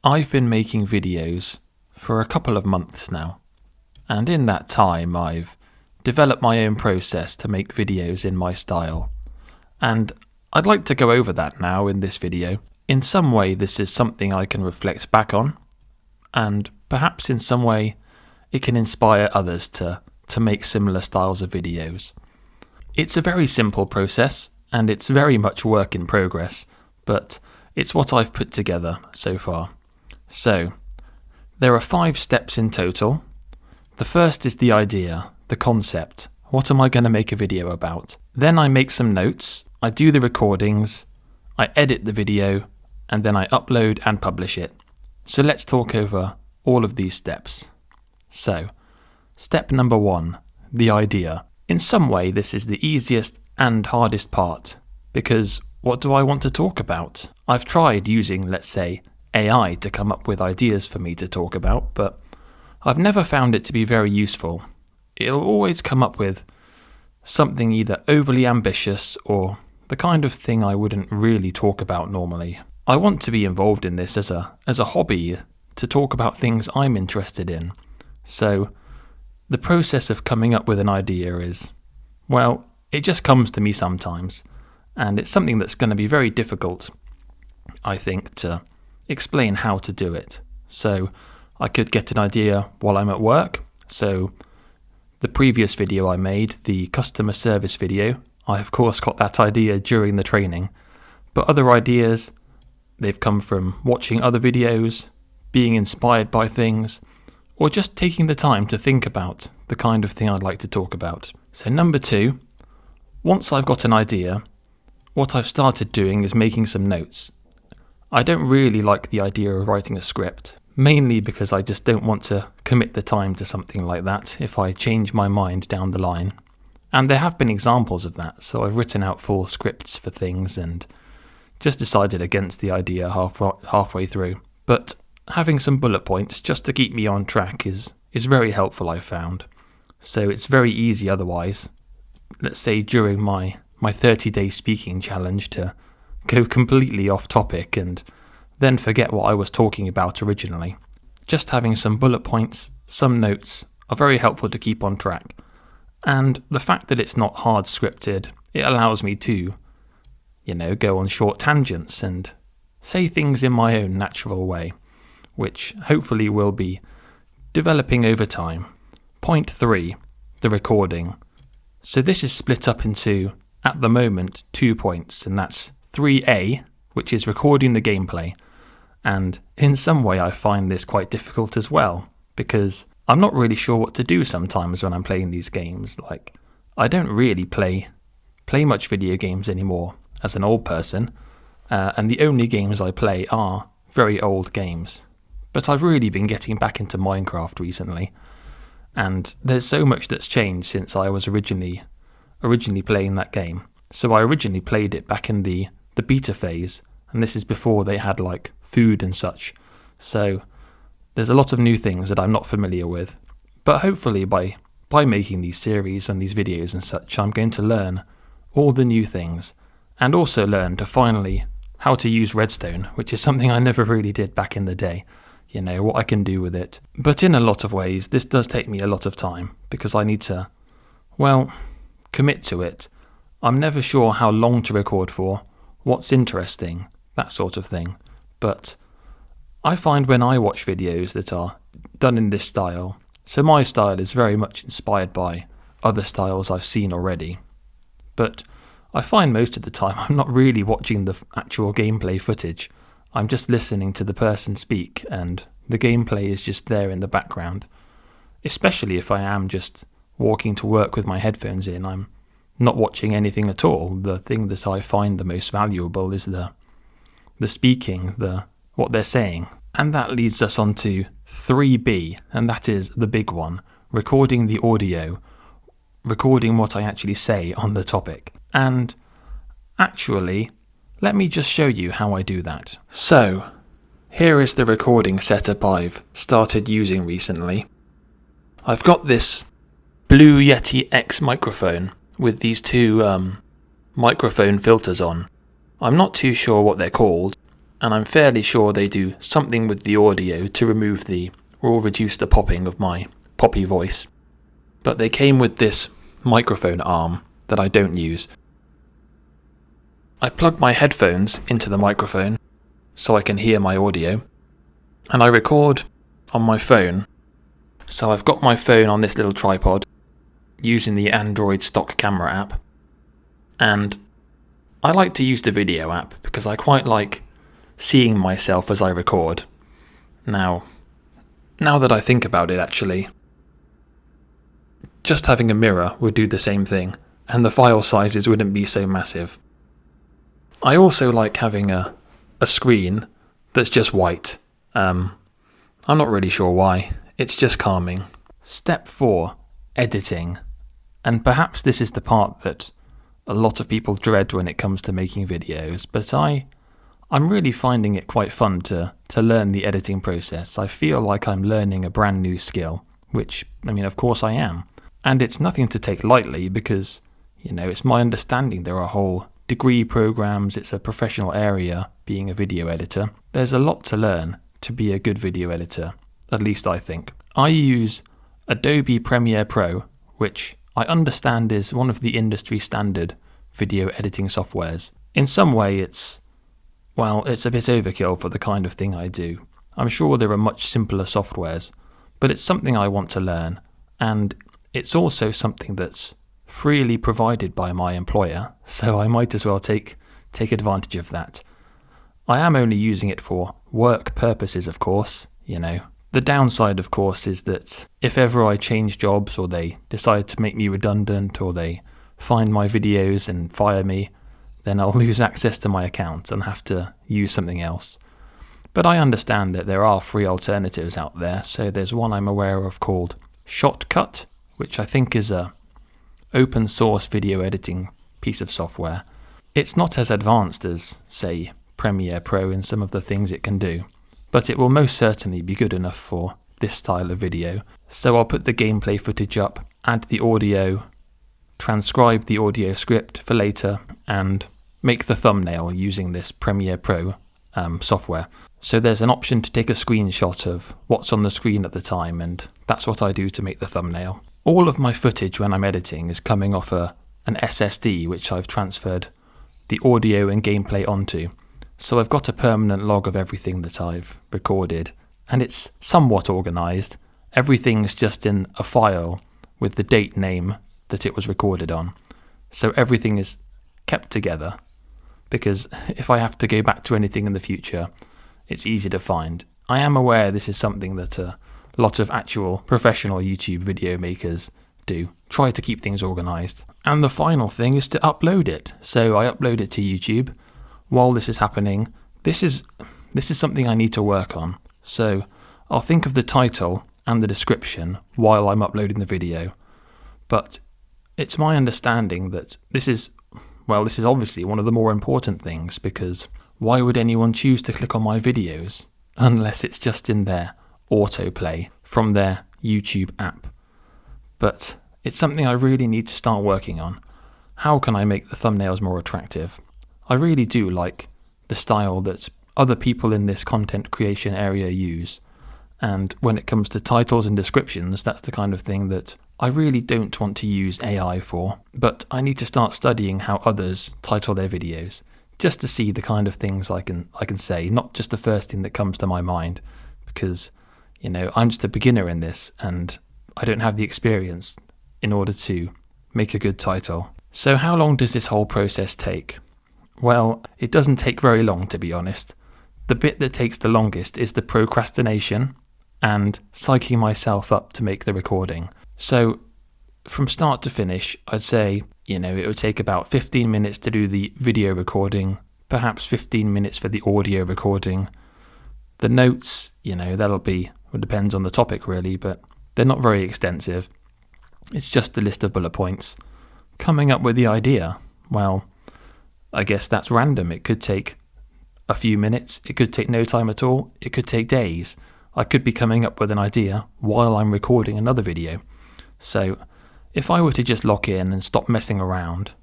I've been making videos for a couple of months now, and in that time I've developed my own process to make videos in my style, and I'd like to go over that now in this video. In some way this is something I can reflect back on, and perhaps in some way it can inspire others to make similar styles of videos. It's a very simple process, and it's very much work in progress, but it's what I've put together so far. So, there are 5 steps in total. The first is the idea, the concept. What am I going to make a video about? Then I make some notes, I do the recordings, I edit the video, and then I upload and publish it. So let's talk over all of these steps. So, step number 1, the idea. In some way this is the easiest and hardest part, because what do I want to talk about? I've tried using, let's say, AI to come up with ideas for me to talk about, but I've never found it to be very useful. It'll always come up with something either overly ambitious or the kind of thing I wouldn't really talk about normally. I want to be involved in this as a hobby, to talk about things I'm interested in. So the process of coming up with an idea is, well, it just comes to me sometimes, and it's something that's going to be very difficult, I think, to explain how to do it. So I could get an idea while I'm at work. So the previous video I made, the customer service video, I of course got that idea during the training. But other ideas, they've come from watching other videos, being inspired by things, or just taking the time to think about the kind of thing I'd like to talk about. So number 2, once I've got an idea, what I've started doing is making some notes. I don't really like the idea of writing a script, mainly because I just don't want to commit the time to something like that if I change my mind down the line. And there have been examples of that, so I've written out full scripts for things and just decided against the idea halfway through. But having some bullet points just to keep me on track is very helpful, I've found. So it's very easy otherwise, let's say during my 30-day speaking challenge, to go completely off topic and then forget what I was talking about originally. Just having some bullet points, some notes, are very helpful to keep on track. And the fact that it's not hard scripted, it allows me to, go on short tangents and say things in my own natural way, which hopefully will be developing over time. Point 3, the recording. So this is split up into, at the moment, 2 points, and that's 3A, which is recording the gameplay. And in some way I find this quite difficult as well, because I'm not really sure what to do sometimes when I'm playing these games. Like, I don't really play much video games anymore as an old person, and the only games I play are very old games. But I've really been getting back into Minecraft recently, and there's so much that's changed since I was originally playing that game. So I originally played it back in the beta phase, and this is before they had like food and such. So there's a lot of new things that I'm not familiar with. But hopefully by making these series and these videos and such, I'm going to learn all the new things, and also learn to finally how to use redstone, which is something I never really did back in the day. What I can do with it. But in a lot of ways, this does take me a lot of time, because I need to, commit to it. I'm never sure how long to record for, what's interesting, that sort of thing. But I find when I watch videos that are done in this style, so my style is very much inspired by other styles I've seen already. But I find most of the time I'm not really watching the actual gameplay footage. I'm just listening to the person speak, and the gameplay is just there in the background. Especially if I am just walking to work with my headphones in, I'm not watching anything at all. The thing that I find the most valuable is the speaking, what they're saying. And that leads us on to 3B, and that is the big one, recording the audio, recording what I actually say on the topic. And actually, let me just show you how I do that. So, here is the recording setup I've started using recently. I've got this Blue Yeti X microphone with these 2 microphone filters on. I'm not too sure what they're called, and I'm fairly sure they do something with the audio to remove or reduce the popping of my poppy voice. But they came with this microphone arm that I don't use. I plug my headphones into the microphone so I can hear my audio, and I record on my phone. So I've got my phone on this little tripod using the Android stock camera app, and I like to use the video app because I quite like seeing myself as I record. Now that I think about it, actually, just having a mirror would do the same thing, and the file sizes wouldn't be so massive. I also like having a screen that's just white. I'm not really sure why. It's just calming. Step 4, editing. And perhaps this is the part that a lot of people dread when it comes to making videos, but I'm really finding it quite fun to learn the editing process. I feel like I'm learning a brand new skill, which, of course I am. And it's nothing to take lightly because, it's my understanding there are whole degree programs, it's a professional area being a video editor. There's a lot to learn to be a good video editor, at least I think. I use Adobe Premiere Pro, which I understand is one of the industry standard video editing softwares. In some way it's a bit overkill for the kind of thing I do. I'm sure there are much simpler softwares, but it's something I want to learn, and it's also something that's freely provided by my employer, so I might as well take advantage of that. I am only using it for work purposes, of course, The downside, of course, is that if ever I change jobs or they decide to make me redundant or they find my videos and fire me, then I'll lose access to my account and have to use something else. But I understand that there are free alternatives out there, so there's one I'm aware of called Shotcut, which I think is a open source video editing piece of software. It's not as advanced as, say, Premiere Pro in some of the things it can do, but it will most certainly be good enough for this style of video. So I'll put the gameplay footage up, add the audio, transcribe the audio script for later, and make the thumbnail using this Premiere Pro software. So there's an option to take a screenshot of what's on the screen at the time, and that's what I do to make the thumbnail. All of my footage when I'm editing is coming off an SSD, which I've transferred the audio and gameplay onto. So I've got a permanent log of everything that I've recorded, and it's somewhat organised. Everything's just in a file with the date name that it was recorded on. So everything is kept together, because if I have to go back to anything in the future, it's easy to find. I am aware this is something that a lot of actual professional YouTube video makers do. Try to keep things organised. And the final thing is to upload it. So I upload it to YouTube. While this is happening, this is something I need to work on. So I'll think of the title and the description while I'm uploading the video. But it's my understanding that this is obviously one of the more important things, because why would anyone choose to click on my videos unless it's just in their autoplay from their YouTube app? But it's something I really need to start working on. How can I make the thumbnails more attractive? I really do like the style that other people in this content creation area use. And when it comes to titles and descriptions, that's the kind of thing that I really don't want to use AI for. But I need to start studying how others title their videos, just to see the kind of things I can say, not just the first thing that comes to my mind. Because, I'm just a beginner in this, and I don't have the experience in order to make a good title. So how long does this whole process take? Well, it doesn't take very long, to be honest. The bit that takes the longest is the procrastination and psyching myself up to make the recording. So from start to finish, I'd say, it would take about 15 minutes to do the video recording, perhaps 15 minutes for the audio recording. The notes, it depends on the topic really, but they're not very extensive. It's just a list of bullet points. Coming up with the idea, well, I guess that's random. It could take a few minutes. It could take no time at all. It could take days. I could be coming up with an idea while I'm recording another video. So if I were to just lock in and stop messing around,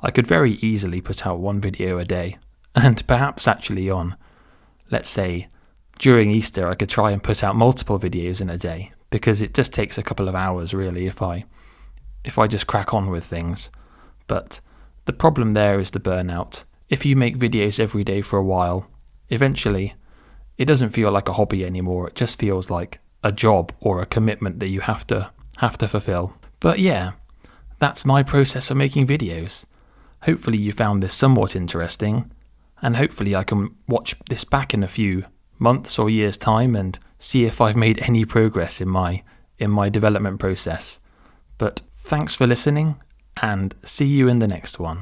I could very easily put out one video a day, and perhaps actually on let's say during Easter I could try and put out multiple videos in a day, because it just takes a couple of hours really if I just crack on with things. But the problem there is the burnout. If you make videos every day for a while, eventually it doesn't feel like a hobby anymore. It just feels like a job or a commitment that you have to fulfill. But yeah, that's my process for making videos. Hopefully you found this somewhat interesting, and hopefully I can watch this back in a few months or years' time and see if I've made any progress in my development process. But thanks for listening, and see you in the next one.